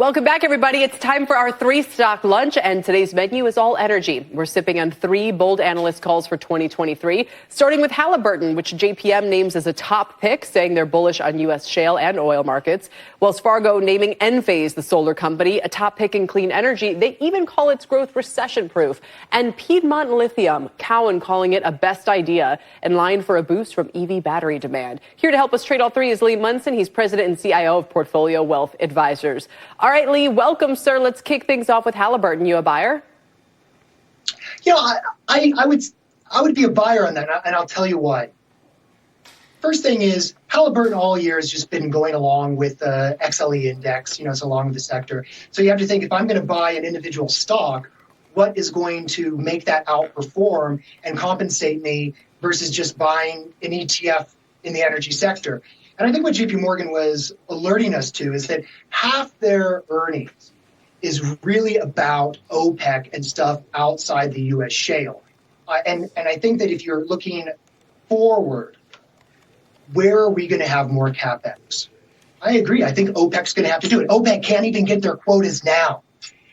Welcome back, everybody. It's time for our three-stock lunch, and today's menu is all energy. We're sipping on three bold analyst calls for 2023, starting with Halliburton, which JPM names as a top pick, saying they're bullish on U.S. shale and oil markets. Wells Fargo naming Enphase, the solar company, a top pick in clean energy. They even call its growth recession-proof. And Piedmont Lithium, Cowen calling it a best idea, in line for a boost from EV battery demand. Here to help us trade all three is Lee Munson. He's president and CIO of Portfolio Wealth Advisors. All right, Lee, welcome, sir. Let's kick things off with Halliburton. You a buyer? You know, I would be a buyer on that, and I'll tell you why. First thing is, Halliburton all year has just been going along with the XLE index, it's along with the sector. So you have to think, if I'm going to buy an individual stock, what is going to make that outperform and compensate me versus just buying an ETF in the energy sector? And I think what JP Morgan was alerting us to is that half their earnings is really about OPEC and stuff outside the U.S. shale. And I think that if you're looking forward, where are we going to have more CapEx? I agree. I think OPEC's going to have to do it. OPEC can't even get their quotas now.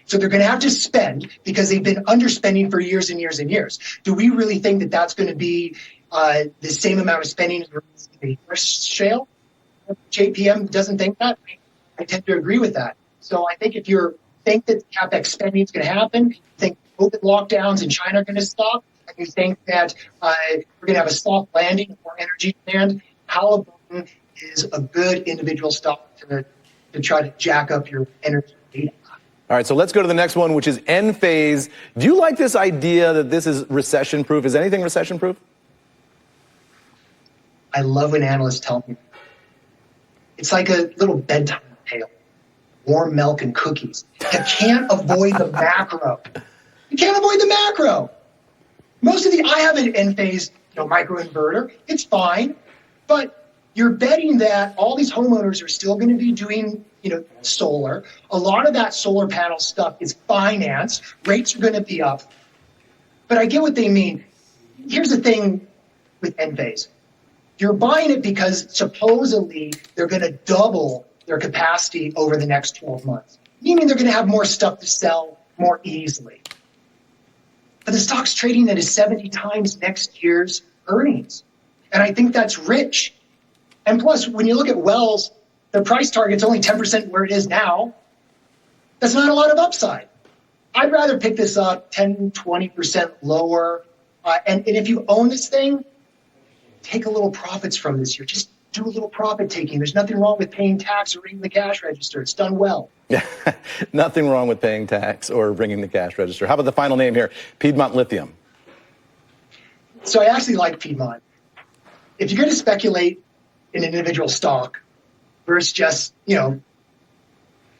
So they're going to have to spend because they've been underspending for years and years and years. Do we really think that that's going to be the same amount of spending as the U.S. shale? JPM doesn't think that. I tend to agree with that. So I think if you think that CapEx spending is going to happen, think COVID lockdowns in China are going to stop, and you think that we're going to have a soft landing for energy demand, Halliburton is a good individual stock to try to jack up your energy data. All right, so let's go to the next one, which is Enphase. Do you like this idea that this is recession-proof? Is anything recession-proof? I love when analysts tell me. It's like a little bedtime tale. Warm milk and cookies. You can't avoid the macro. You can't avoid the macro. I have an Enphase microinverter. It's fine. But you're betting that all these homeowners are still going to be doing solar. A lot of that solar panel stuff is financed. Rates are going to be up. But I get what they mean. Here's the thing with Enphase. You're buying it because supposedly they're going to double their capacity over the next 12 months, meaning they're going to have more stuff to sell more easily. But the stock's trading at a 70 times next year's earnings. And I think that's rich. And plus, when you look at Wells, the price target's only 10% where it is now. That's not a lot of upside. I'd rather pick this up 10, 20% lower. And if you own this thing, take a little profits from this year. Just do a little profit taking. There's nothing wrong with paying tax or ringing the cash register. It's done well. Yeah, nothing wrong with paying tax or ringing the cash register. How about the final name here, Piedmont Lithium? So I actually like Piedmont. If you're going to speculate in an individual stock versus just,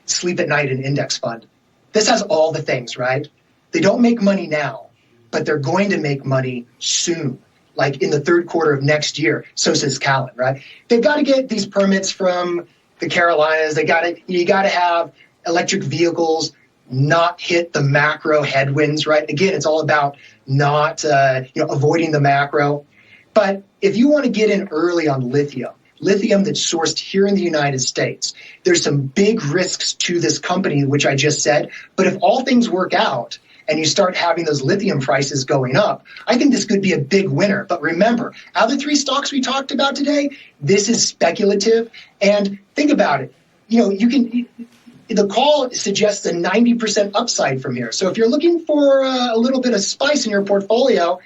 sleep at night in an index fund, this has all the things, right? They don't make money now, but they're going to make money soon. Like in the third quarter of next year. So says Callan, right? They've got to get these permits from the Carolinas. You got to have electric vehicles not hit the macro headwinds, right? Again, it's all about not avoiding the macro. But if you want to get in early on lithium that's sourced here in the United States, there's some big risks to this company, which I just said. But if all things work out, and you start having those lithium prices going up, I think this could be a big winner. But remember, out of the three stocks we talked about today, this is speculative. And think about it. The call suggests a 90% upside from here. So if you're looking for a little bit of spice in your portfolio,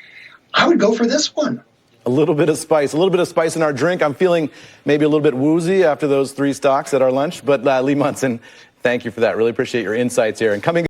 I would go for this one. A little bit of spice in our drink. I'm feeling maybe a little bit woozy after those three stocks at our lunch. But Lee Munson, thank you for that. Really appreciate your insights here. And coming